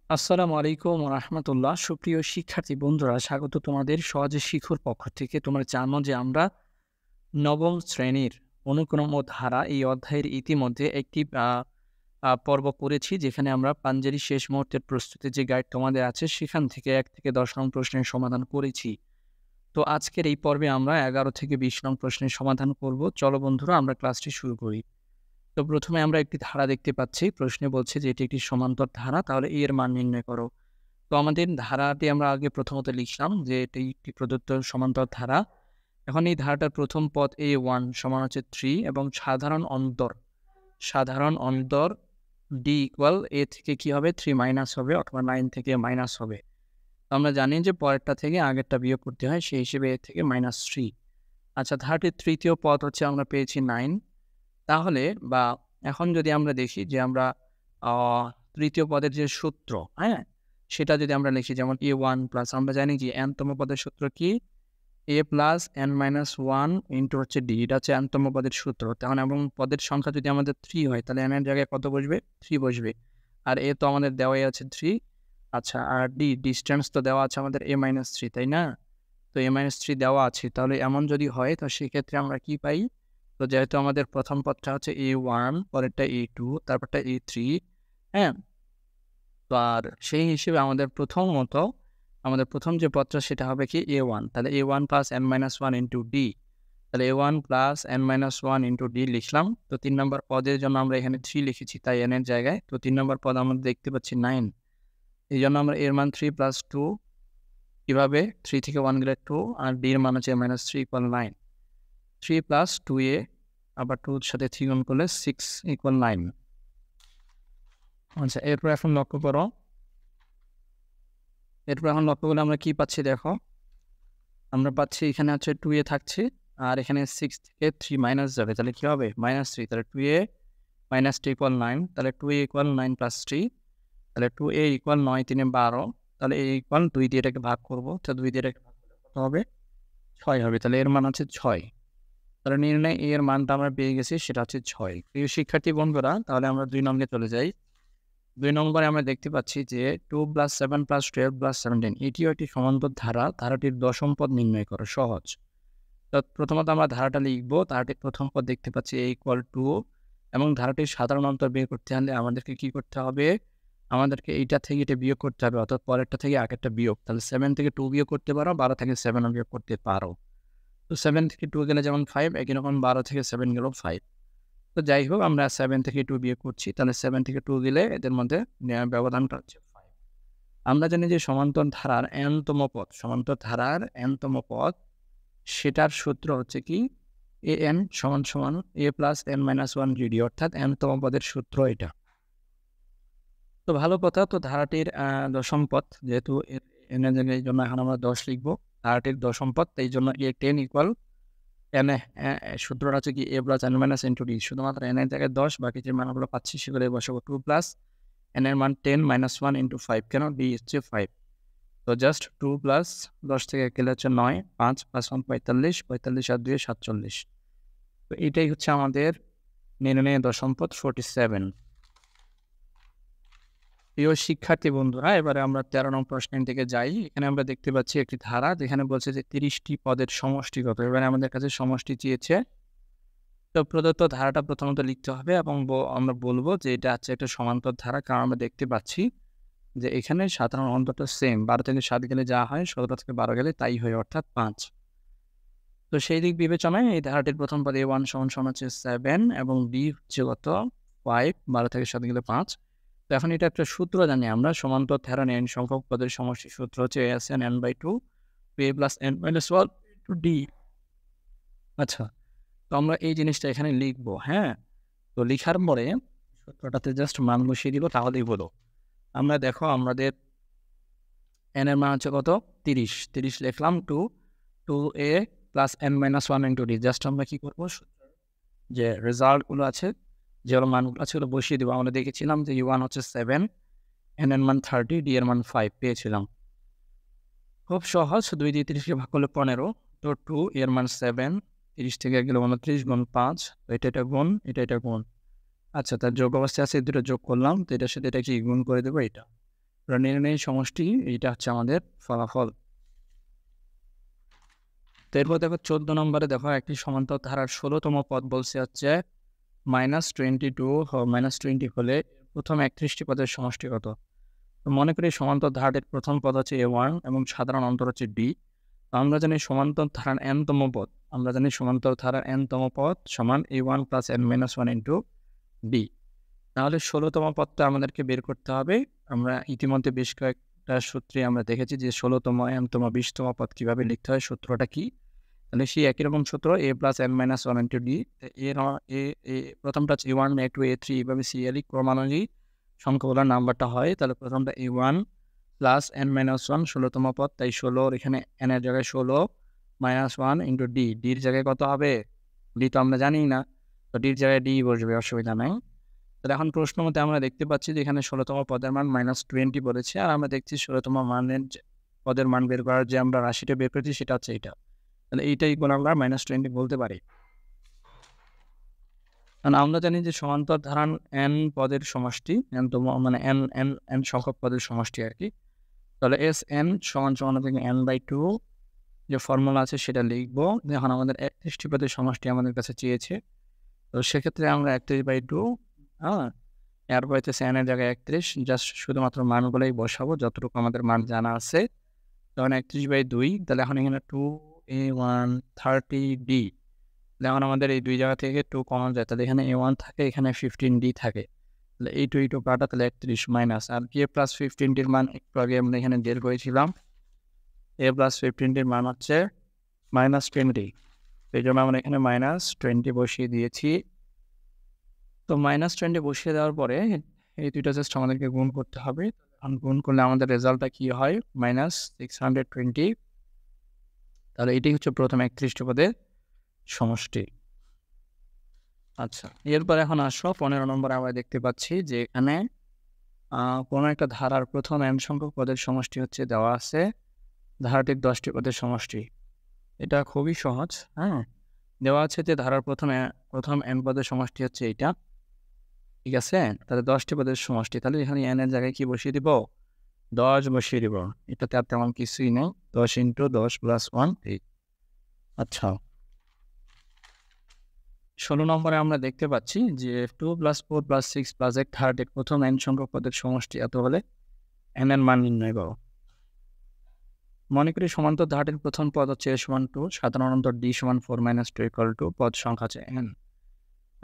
আসসালামু আলাইকুম রাহমাতুল্লাহ। সুপ্রিয় শিক্ষার্থী বন্ধুরা, স্বাগত তোমাদের সহজে শিখুর পক্ষ থেকে। তোমরা জানো যে আমরা নবম শ্রেণীর অনুক্রম ও ধারা এই অধ্যায়ের ইতিমধ্যে একটি আ আ পর্ব করেছি, যেখানে আমরা পাঞ্জেরি শেষ মুহূর্তের প্রস্তুতির যে গাইড তোমাদের আছে, সেখান থেকে ১ থেকে ১০ নং প্রশ্নের সমাধান করেছি। তো আজকের এই পর্বে আমরা ১১ থেকে ২০ নং প্রশ্নের সমাধান করব। চলো বন্ধুরা, আমরা ক্লাসটি শুরু করি। তো প্রথমে আমরা একটি ধারা দেখতে পাচ্ছি। প্রশ্নে বলছে যে এটি একটি সমান্তর ধারা, তাহলে এর মান নির্ণয় করো। তো আমাদের ধারাটি আমরা আগে প্রথমত লিখলাম যে এটি একটি প্রদত্ত সমান্তর ধারা। এখন এই ধারাটার প্রথম পদ A1 সমান হচ্ছে 3 এবং সাধারণ অন্তর D ইকুয়াল A থেকে কি হবে? 3 মাইনাস হবে অথবা 9 থেকে মাইনাস হবে। তো আমরা জানি যে পরেরটা থেকে আগেরটা বিয়োগ করতে হয়, সেই হিসেবে A থেকে -3। আচ্ছা, ধারাটির তৃতীয় পদ হচ্ছে আমরা পেয়েছি 9। তাহলে বা এখন যদি আমরা দেখি যে আমরা আ তৃতীয় পদের যে সূত্র, হ্যাঁ? সেটা যদি আমরা লিখি, যেমন A1 প্লাস আমরা জানি যে n তম পদের সূত্র কি? A প্লাস n-1 ইন্টু হচ্ছে D, এটা হচ্ছে n তম পদের সূত্র। তখন এবং পদের সংখ্যা যদি আমাদের 3 হয়, তাহলে n এর জায়গায় কত বসবে? 3 বসবে। আর A তো আমাদের দেওয়াই আছে 3। আচ্ছা, আর D ডিসট্যান্স তো দেওয়া আছে আমাদের A-3, তাই না? তো A-3 দেওয়া আছে। তাহলে এমন যদি হয়, তো সেক্ষেত্রে আমরা কি পাই? তো যেহেতু আমাদের প্রথম পদটা হচ্ছে A1, পরেরটা A2, তারপরটা A3, হ্যাঁ? তো আর সেই হিসেবে আমাদের প্রথম যে পদটা সেটা হবে কি? A1। তাহলে A1 plus n-1 into D। তাহলে A1 plus n-1 into D লিখলাম। তো ৩ নম্বর পদের জন্য আমরা এখানে 3 লিখেছি, তাই n এর জায়গায়। তো ৩ নম্বর পদ আমরা দেখতে পাচ্ছি 9। এইজন্য আমরা এর মান 3 প্লাস 2, কিভাবে? 3 থেকে 1 গেলে 2 আর D এর মান হচ্ছে -3 ইকুয়াল 9। 3 প্লাস 2a, আবার 2 এর সাথে 3 গুণ করলে 6 ইকুয়াল 9। আচ্ছা, এরপর এখন লক্ষ্য করো। এরপর এখন লক্ষ্য করলে আমরা কি পাচ্ছি দেখো। আমরা পাচ্ছি এখানে হচ্ছে 2a থাকছে, আর এখানে 6 থেকে 3 মাইনাস যাবে। তাহলে কি হবে? -3। তাহলে 2a মাইনাস 2 ইকুয়াল 9। তাহলে 2a ইকুয়াল 9 প্লাস 3। তাহলে 2a ইকুয়াল 9 3 12। তাহলে a ইকুয়াল 2 দিয়ে এটাকে ভাগ করব। তো 2 দিয়ে এটাকে ভাগ করলে কত হবে? 6 হবে। তাহলে এর মান হচ্ছে 6। তাহলে নির্ণয় এর মানটা আমরা পেয়ে গেছি, সেটা হচ্ছে 6। প্রিয় শিক্ষার্থী বন্ধুরা, তাহলে আমরা 2 নম্বরে চলে যাই। 2 নম্বরে আমরা দেখতে পাচ্ছি যে 2 + 7 + 12 + 17 এটিও একটি সমান্তর ধারা। ধারাটির দশম পদ নির্ণয় করো। সহজ। তো প্রথমত আমরা ধারাটা লিখব। ধারাটির প্রথম পদ দেখতে পাচ্ছি A = 2 এবং ধারাটির সাধারণ অন্তর বের করতে হলে আমাদেরকে কি করতে হবে? আমাদেরকে এইটা থেকে এটা বিয়োগ করতে হবে, অর্থাৎ পরেরটা থেকে আগেরটা বিয়োগ। তাহলে 7 থেকে 2 বিয়োগ করতে পারো, 12 থেকে 7 ও বিয়োগ করতে পারো। তো 7 থেকে 2 গেলে যেমন 5, একই রকম 12 থেকে 7 গেলেও 5। তো যাই হোক, আমরা 7 থেকে 2 বিয়োগ করছি। তাহলে 7 থেকে 2 গেলে এদের মধ্যে ব্যবধানটা হচ্ছে 5। আমরা জানি যে সমান্তর ধারার n তম পদ, সেটার সূত্র হচ্ছে কি? an = a plus n-1 GD, অর্থাৎ n তম পদের সূত্র এটা। তো ভালো কথা। তো ধারাটির দশম পদ, যেহেতু n এর জায়গায়, এই জন্য এখন আমরা 10 লিখব। ধারাটির দশম পদ, এই জন্য a10 ইকুয়াল n এ সূত্রটা হচ্ছে কি? a plus n-, D। শুধুমাত্র n এর জায়গায় 10, বাকি যে মানগুলো পাচ্ছি সেগুলো বসাবো। 2 প্লাস n এর মান 10 - 1 ইন্টু 5, কেন? D হচ্ছে 5। তো জাস্ট 2 প্লাস 10 থেকে গেলে হচ্ছে 9, 5 + 1 45, 45 আর 2 47। তো এটাই হচ্ছে আমাদের নির্ণয় দশম পদ 47। প্রিয় শিক্ষার্থী বন্ধুরা, এবারে আমরা 13 নং প্রশ্নের দিকে যাই। এখানে আমরা দেখতে পাচ্ছি একটি ধারা, যেখানে বলছে যে 30 টি পদের সমষ্টি কত? এবারে আমাদের কাছে সমষ্টি চেয়েছে। তো প্রদত্ত ধারাটা প্রথমত লিখতে হবে এবং আমরা বলব যে এটা হচ্ছে একটা সমান্তর ধারা, কারণ আমরা দেখতে পাচ্ছি যে এখানে সাধারণ অন্তরটা সেম। 12 থেকে 7 গেলে যা হয়, 17 থেকে 12 গেলে তাই হয়, অর্থাৎ 5। তো সেই দিক বিবেচনায় এই ধারাটির প্রথম পদে A1 = হচ্ছে 7 এবং D হচ্ছে কত? 5। 12 থেকে 7 গেলে 5। তো এখন এটা একটা সূত্র জানি আমরা, সমান্তর ধারার n সংখ্যক পদের সমষ্টির সূত্র হচ্ছে ASN n/2 a plus n-1 D। আচ্ছা, তো আমরা এই জিনিসটা এখানে লিখব, হ্যাঁ? তো লিখার পরে সূত্রটাতে জাস্ট মান বসিয়ে দিব, তাহলেই হলো। আমরা দেখো, আমাদের n এর মান হচ্ছে কত? 30। 30 লিখলাম। 2a plus n-1 into D। Just আমরা কি করব? যে রেজাল্টগুলো আছে, যেগুলো মানগুলো আছে, ওগুলো বসিয়ে দিব। আমরা দেখেছিলাম যে U1 হচ্ছে 7, n এর মান 30, D এর মান 5 পেয়েছিলাম। খুব সহজ। 2 দিয়ে 30 কে ভাগ করলে 15। তো 2 এর মান 7, 30 থেকে গেলে 29 গুণ 5। তো এটা গুণ, এটা গুণ। আচ্ছা, তার যোগ অবস্থায় আছে, এই দুটো যোগ করলাম। তো এটার সাথে এটা কি গুণ করে দেবো? এটা। নির্ণয় সমষ্টি, এইটা হচ্ছে আমাদের ফলাফল। তো এরপর দেখো 14 নম্বরে দেখো একটি সমান্তর ধারার 16তম পদ বলছে হচ্ছে -22 -20 হলে প্রথম 31টি পদের সমষ্টি কত? তো মনে করি সমান্তর ধারাটির প্রথম পদ হচ্ছে a1 এবং সাধারণ অন্তর হচ্ছে d। আমরা জানি সমান্তর ধারার n-তম পদ, আমরা জানি সমান্তর ধারার n-তম পদ সমান a1 + n-1 ইন্টু d। তাহলে 16তম পদটা আমাদেরকে বের করতে হবে। আমরা ইতিমধ্যে বেশ কয়েকটা সূত্রে আমরা দেখেছি যে 16তম, n-তম, 20তম পদ কীভাবে লিখতে হয়, সূত্রটা কী। তাহলে সেই একই রকম সূত্র a + n-1 ইন্টু d। প্রথমটা হচ্ছে a1, a2, a3 এইভাবে সিরিয়ালি ক্রমানুযায়ী সংখ্যাগুলোর নাম্বারটা হয়। তাহলে প্রথমটা a1 + n-1 16তম পদ, তাই 16 এখানে n এর জায়গায় 16 -1 ইন্টু d। ডির জায়গায় কত হবে? d তো আমরা জানি না, তো ডির জায়গায় d বসবে, অসুবিধা নাই। তাহলে এখন প্রশ্ন মতে আমরা দেখতে পাচ্ছি যে এখানে 16তম পদের মান -20 বলেছে, আর আমরা দেখছি 16তম মানের পদের মান বের করার যে আমরা রাশিটা বের করেছি সেটা হচ্ছে এইটা। তাহলে এইটাই কোন আমরা -20 বলতে পারি। কারণ আমরা জানি যে সমান্তর ধারার n পদের সমষ্টি, n-তম মানে n সংখ্যক পদের সমষ্টি আর কি। তাহলে Sn সমান থেকে n/2 যে ফর্মুলা আছে সেটা লিখবো। এখন আমাদের 31টি পদের সমষ্টি আমাদের কাছে চেয়েছে, তো সেক্ষেত্রে আমরা 31/2 এর পাইতেছে n এর জায়গায় 31, জাস্ট শুধুমাত্র মানগুলোই বসাবো যতটুকু আমাদের মান জানা আছে। তখন 31/2, তাহলে এখন এখানে 2a1 30d। এখন আমাদের এই দুই জায়গা থেকে 2 কমন যায়, তাহলে এখানে a1 থাকে, এখানে 15d থাকে। তাহলে এই 2 কাটা, তাহলে 31 মাইনাস আর a + 15টির মান একটু আগে আমরা এখানে বের করেছিলাম। a + 15টির মান হচ্ছে -20, এই জন্য আমরা এখানে -20 বসিয়ে দিয়েছি। তো -20 বসিয়ে দেওয়ার পরে এই দুইটা জাস্ট আমাদেরকে গুণ করতে হবে। গুণ করলে আমাদের রেজাল্টটা কী হয়? -620। তাহলে এটাই হচ্ছে প্রথম 31টি পদের সমষ্টি। আচ্ছা, এরপর এখন আসো 15 নম্বরে আমরা দেখতে পাচ্ছি যে এখানে কোনো একটা ধারার প্রথম n সংখ্যক পদের সমষ্টি হচ্ছে দেওয়া আছে ধারাটির 10টি পদের সমষ্টি। এটা খুবই সহজ, দেওয়া আছে যে ধারার প্রথম n পদের সমষ্টি হচ্ছে এইটা, ঠিক আছে? তাহলে 10টি পদের সমষ্টি, তাহলে এখানে n এর জায়গায় কি বসিয়ে দিব? 10 বসিয়ে দিব। এটাতে আর তেমন কিছুই নেই, 10 × 10 + 1 8। আচ্ছা, 16 নম্বরে আমরা দেখতে পাচ্ছি যে 2 + 4 + 6 + 8 ধারাটির প্রথম n সংখ্যক পদের সমষ্টি এত হলে n এর মান নির্ণয় করো। মনে করি সমান্তর ধারাটির প্রথম পদ হচ্ছে a = 2, সাধারণত d = 4 - 2 = 2, পদ সংখ্যা আছে n।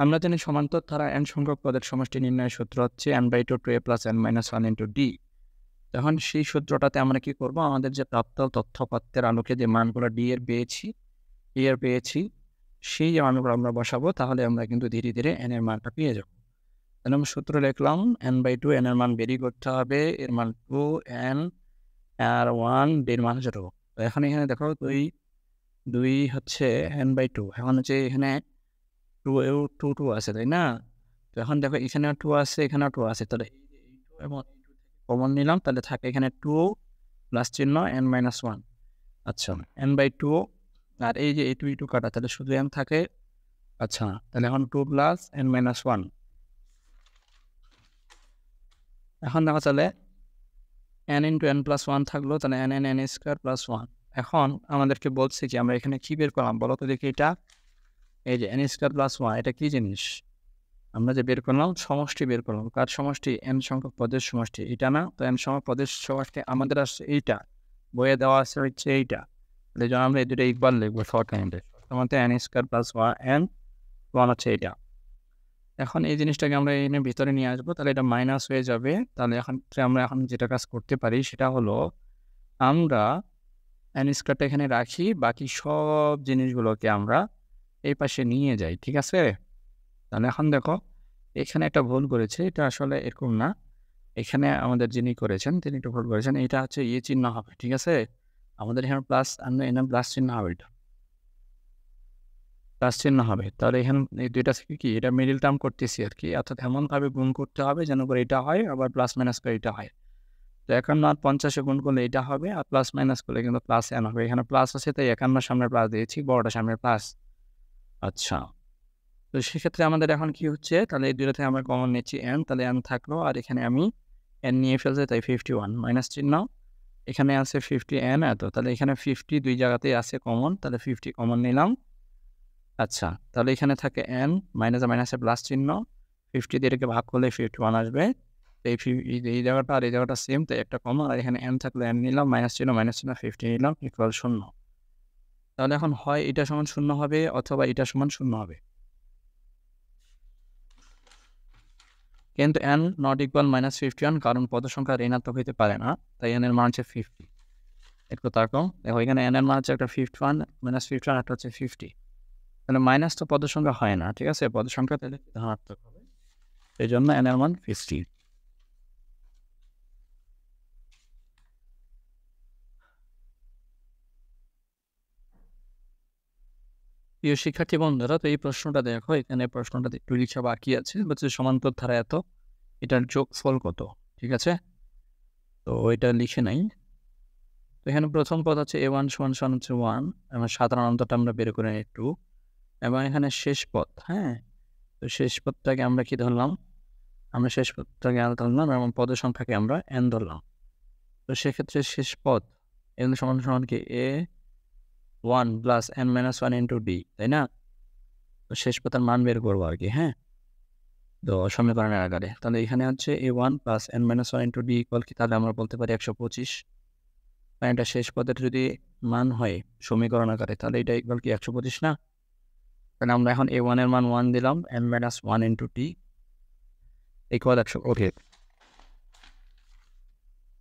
আমরা জানি সমান্তর ধারা n সংখ্যক পদের সমষ্টি নির্ণয়ের সূত্র হচ্ছে n/2 2a + n-1 into d। তখন সেই সূত্রটাতে আমরা কি করব? আমাদের যে প্রাপ্ত তথ্যপত্রের আলোকে যে মানগুলো d এর পেয়েছি, a এর পেয়েছি, সেই মানগুলো আমরা বসাবো, তাহলে আমরা কিন্তু ধীরে ধীরে n এর মানটা পেয়ে যাব। তাহলে আমরা সূত্র লিখলাম n/2, n এর মান বেরিয়ে করতে হবে, এর মান 2, n আর 1, d এর মান হচ্ছে 2। তো এখন এখানে দেখো 2 হচ্ছে n/2, এখন হচ্ছে এখানে 2 আছে, তাই না? তো এখন দেখো এখানেও 2 আছে, এখানেও 2 আছে, তাহলে এবং কমন নিলাম, তাহলে থাকে এখানে 2 প্লাস চিহ্ন n-1। আচ্ছা, n/2 আর এই যে এই 2 কাটা, তাহলে শুধু n থাকে। আচ্ছা, তাহলে এখন 2 + n-1। এখন দেখো তাহলে n × n+1 থাকলো, তাহলে n² + 1। এখন আমাদেরকে বলছে কি আমরা এখানে কি বের করলাম বলো তো দেখি? এটা এই যে n² + 1, এটা কি জিনিস? আমরা যে বের করলাম সমষ্টি বের করলাম। কার সমষ্টি? n সংখ্যক পদের সমষ্টি, এটা না? তো n সংখ্যক পদের সমষ্টি আমাদের আসছে এইটা, বইয়ে দেওয়া আছে হচ্ছে এইটা। এই জন্য আমরা এই দুটো ইকুয়াল লিখবো শর্টহ্যান্ডে। তোমাদের n² + n1 হচ্ছে এইটা। এখন এই জিনিসটাকে আমরা এনে ভিতরে নিয়ে আসবো, তাহলে এটা মাইনাস হয়ে যাবে। তাহলে আমরা এখন যেটা কাজ করতে পারি সেটা হলো আমরা n² এখানে রাখি, বাকি সব জিনিসগুলোকে আমরা এই পাশে নিয়ে যাই, ঠিক আছে? তাহলে এখন দেখো এখানে একটা ভুল করেছে, এটা আসলে এরকম না। এখানে আমাদের যিনি করেছেন তিনি একটু ভুল করেছেন, এটা হচ্ছে চিহ্ন হবে, ঠিক আছে? আমাদের এখানে প্লাস, আমরা এখানে প্লাস চিহ্ন হবে, এটা প্লাস চিহ্ন হবে। তাহলে এখানে এই দুইটা থেকে কি এটা মিডল টার্ম করতেছি আর কি, অর্থাৎ এমনভাবে গুণ করতে হবে যেন করে এটা হয়, আবার প্লাস মাইনাস করে এটা হয়। তো 51 আর 50 গুণ করলে এটা হবে, আর প্লাস মাইনাস করলে কিন্তু প্লাস n হবে। এখানে প্লাস আছে তাই 51 সামনে প্লাস দিয়েছি, বড়টা সামনে প্লাস। আচ্ছা, তো সেক্ষেত্রে আমাদের এখন কি হচ্ছে? তাহলে এই দুটো থেকে আমরা কমন নিচ্ছি n, তাহলে n থাকলো, আর এখানে আমি এন নিয়ে ফেলছে তাই 51 মাইনাস চিহ্ন এখানে আছে 50 এন এত, তাহলে এখানে 50 দুই জায়গাতেই আছে কমন, তাহলে 50 কমন নিলাম। আচ্ছা, তাহলে এখানে থাকে এন মাইনাসে মাইনাসে প্লাস চিহ্ন 50 দিয়ে এটাকে ভাগ করলে 51 আসবে। এই জায়গাটা আর এই জায়গাটা সেম, তাই একটা কমন, আর এখানে এন থাকলে এন নিলাম মাইনাস চিহ্ন 50 নিলাম ইকুয়াল 0। তাহলে এখন হয় এটা সমান 0 হবে অথবা এটা সমান 0 হবে, কিন্তু এন নট ইকুয়াল -51 কারণ পদ সংখ্যা ঋণাত্মক হইতে পারে না, তাই এন এর মান হচ্ছে 50। একটু তাকাও, দেখো এখানে এন এর মান হচ্ছে একটা 51 -51 একটা হচ্ছে 50, তাহলে মাইনাস তো পদ সংখ্যা হয় না, ঠিক আছে, পদ সংখ্যা তাহলে ধনাত্মক হবে, এই জন্য এন এর মান 50। প্রিয় শিক্ষার্থী বন্ধুরা, তো এই প্রশ্নটা দেখো, এখানে প্রশ্নটাতে একটু লিখা বাকি আছে, বলছে সমান্তর ধারা এত, এটার যোগফল কত, ঠিক আছে, তো এটা লিখে নাই। তো এখানে প্রথম পদ হচ্ছে a1 সমান হচ্ছে 1, এবং সাধারণ অন্তরটা আমরা বের করে নিই 2, এবং এখানে শেষ পদ, হ্যাঁ, তো শেষ পদটাকে আমরা কি ধরলাম, আমরা শেষ পদটাকে ধরলাম এবং পদের সংখ্যাকে আমরা n ধরলাম। তো সেক্ষেত্রে শেষ পদ এগুলো সমান কি a1 plus n-1 into d, তাই না, তো শেষ পদের মান বের করবো আর কি, হ্যাঁ, তো সমীকরণের আকারে, তাহলে এখানে হচ্ছে a1 plus n-1 into d equal কি, তাহলে আমরা বলতে পারি 125, এটা শেষ পদের যদি মান হয় সমীকরণ আকারে, তাহলে এটা ইকুয়াল কি 125 না, তাহলে আমরা এখন a1 এর মান 1 দিলাম, n-1 ইন্টু d ইকুয়াল 125।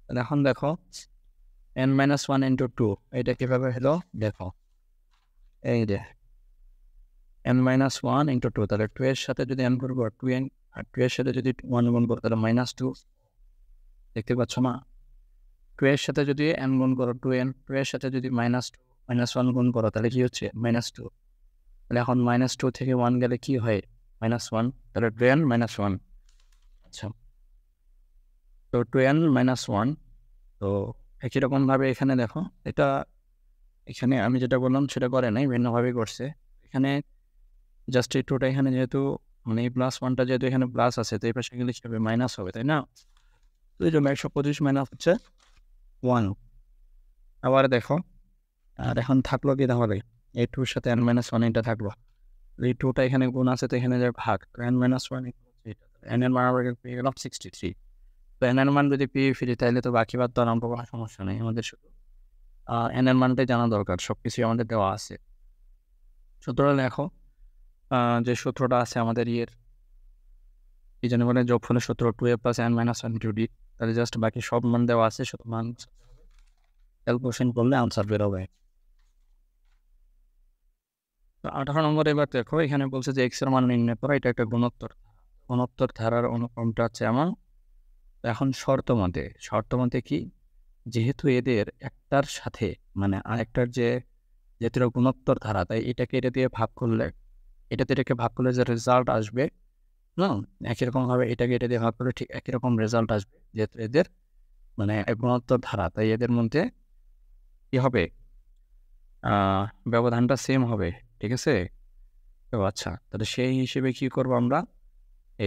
তাহলে এখন দেখো n-1 ইন্টু 2 এটা কীভাবে হলো, দেখো এই যে n-1 ইন্টু 2, তাহলে 2 এর সাথে যদি n গুণ করো 2n, আর 2 এর সাথে যদি 1 গুণ করো তাহলে -2, দেখতে পাচ্ছ না, 2 এর সাথে যদি n গুণ করো 2n, 2 এর সাথে যদি -1 গুণ করো তাহলে কি হচ্ছে -2, তাহলে এখন -2 থেকে 1 গেলে কি হয় -1, তাহলে 2n - 1। আচ্ছা, তো 2n - 1, তো একই রকমভাবে এখানে দেখো, এটা এখানে আমি যেটা বললাম সেটা করে নাই, ভিন্নভাবে করছে, এখানে জাস্ট এই 2টা এখানে যেহেতু মানে এই +1টা যেহেতু এখানে প্লাস আছে, তো এই পাশে গেলে কি হবে মাইনাস হবে, তাই না, তো এই জন্য 125 মাইনাস হচ্ছে 1। আবার দেখো, আর এখন থাকলো কি, তাহলে এই 2-র সাথে n-1 এটা থাকলো, এই 2টা এখানে গুণ আছে, তো এখানে যে ভাগ, তো n-1 n এর মান আমরা পেয়ে গেলাম 63, তো n এর মান যদি পেয়ে ফিরি তাহলে তো বাকি বাদ দেওয়ার কোনো সমস্যা নেই, আমাদের শুধু n এর মানটাই জানা দরকার, সব কিছুই আমাদের দেওয়া আছে। সুতরাং লেখো যে সূত্রটা আছে আমাদের এই জন্য বলে যোগফলের সূত্র 2a plus n-1 into d, তাহলে জাস্ট বাকি সব মান দেওয়া আছে, শুধু মান ক্যালকুলেশন করলে আনসার বেরোবে। তো 18 নম্বর এবার দেখো, এখানে বলছে যে x এর মান নির্ণয় করা, এটা একটা গুণোত্তর ধারার অনুক্রমটা আছে এমন। এখন শর্ত মতে কি, যেহেতু এদের একটার সাথে মানে আরেকটার যেহেতু গুণোত্তর ধারা, তাই এটাকে এটা দিয়ে ভাগ করলে, এটাকে ভাগ করলে যে রেজাল্ট আসবে, একই রকমভাবে এটাকে এটা দিয়ে ভাগ করলে ঠিক একই রকম রেজাল্ট আসবে, যেহেতু এদের মানে গুণোত্তর ধারা, তাই এদের মধ্যে কি হবে, ব্যবধানটা সেম হবে, ঠিক আছে। তো আচ্ছা, তাহলে সেই হিসেবে কি করবো আমরা,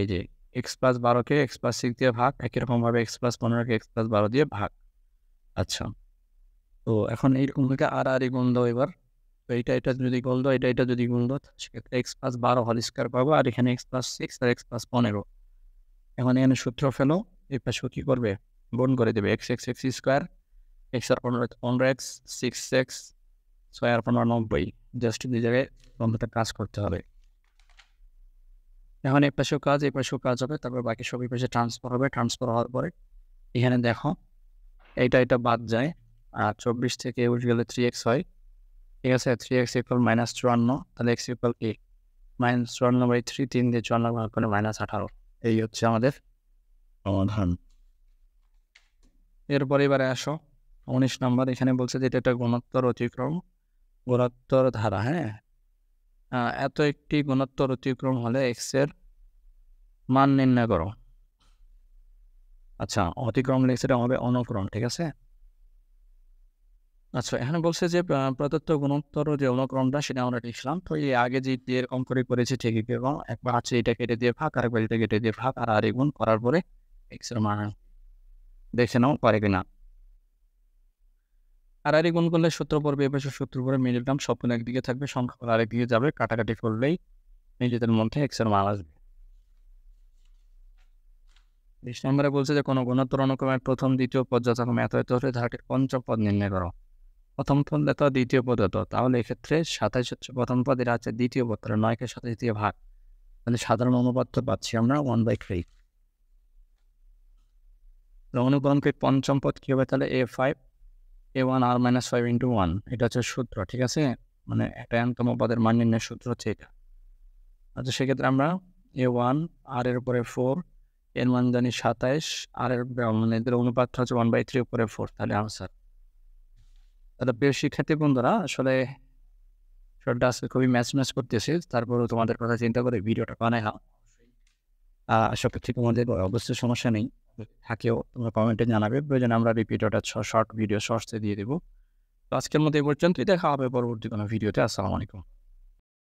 এই যে x+12কে x+6 দিয়ে ভাগ, একই রকমভাবে x+15কে x+12 দিয়ে ভাগ। আচ্ছা, তো এখন এইরকম থেকে আর গুণ দাও এবার, তো এটা যদি গুণ দাও, এটা যদি গুণ দাও, সেক্ষেত্রে x+12 হোল স্কয়ার পাবো, আর এখানে x+6 আর x+15। এখন এখানে সূত্র ফেলো, এই পাশে কি করবে, গুণ করে দেবে, x স্কোয়ার, x আর 15x, 6x, 6 আর 15 90, জাস্ট দুই জায়গায় বন্ধুটা কাজ করতে হবে। এখন এই পাশেও কাজ হবে, তারপর বাকি সব এই পাশে ট্রান্সফার হবে, ট্রান্সফার হওয়ার পরে এখানে দেখো এটা বাদ যায়, আর 24 থেকে উঠে গেলে 3x হয়, ঠিক আছে, 3x ইকুয়াল -54, তাহলে x ইকুয়াল কি -54/3, 3 দিয়ে 54 ভাগ করে -18, এই হচ্ছে আমাদের সমাধান। এরপর এবারে আসো 19 নম্বর, এখানে বলছে যে এটা একটা গুণোত্তর ধারা, হ্যাঁ, এত একটি গুণোত্তর অতিক্রম হলে x এর মান নির্ণয় করো। আচ্ছা, অতিক্রম লিখছে এটা হবে অনুক্রম, ঠিক আছে। আচ্ছা, এখানে বলছে যে প্রদত্ত গুণোত্তর যে অনুক্রমটা সেটা আমরা লিখলাম, তো এই আগে যে এরকম করে করেছি ঠিকই, এবং একবার আছে এটা কেটে দিয়ে ভাগ, আরেকবার এটা কেটে দিয়ে ভাগ, আর গুণ করার পরে x এর মান। দেখে নাও পারে কিনা। আর গুণ করলে সূত্র পড়বে, এ পাশে সূত্র পড়ে মিলিগ্রাম সবগুলো একদিকে থাকবে, সংখ্যাগুলো আরেকদিকে যাবে, কাটাকাটি করলেই নিজেদের মধ্যে এক্স এর মান আসবে। 20 নম্বরে বলছে যে কোনো গুণোত্তর অনুক্রমের প্রথম দ্বিতীয় পদ যথাক্রমে এত এত হলে ধারাটির পঞ্চম পদ নির্ণয় করো। প্রথম পদ এত, দ্বিতীয় পদ এত, তাহলে এক্ষেত্রে 27 হচ্ছে প্রথম পদ, এটা হচ্ছে দ্বিতীয় পদ, তাহলে 9কে 27 দিয়ে ভাগ, মানে সাধারণ অনুপাত তো পাচ্ছি আমরা 1/3। অনুপাতের পঞ্চম পদ কী হবে তাহলে A5 A1 R-5 × 1, এটা হচ্ছে সূত্র, ঠিক আছে, মানে একটা n-তম পদের মান নির্ণয়ের সূত্র হচ্ছে এটা। আচ্ছা, সেক্ষেত্রে আমরা A1 R এর উপরে 4, এর মান জানি 27, আর এর মানে এদের অনুপাতটা হচ্ছে 1/3 উপরে 4, তাহলে আনসার। তাহলে প্রিয় শিক্ষার্থী বন্ধুরা, আসলে শর্টটা আজকে খুবই ম্যাচ করতেছে, তারপরেও তোমাদের কথা চিন্তা করে ভিডিওটা বানাইলাম। আশা করছি তোমাদের অবশ্যই সমস্যা নেই, থাকেও তোমরা কমেন্টে জানাবে, প্রয়োজনে আমরা রিপিট ওটা শর্ট ভিডিও শর্টসে দিয়ে দেবো। তো আজকের মতো এই পর্যন্তই, দেখা হবে পরবর্তী কোনো ভিডিওতে। আসসালামু আলাইকুম।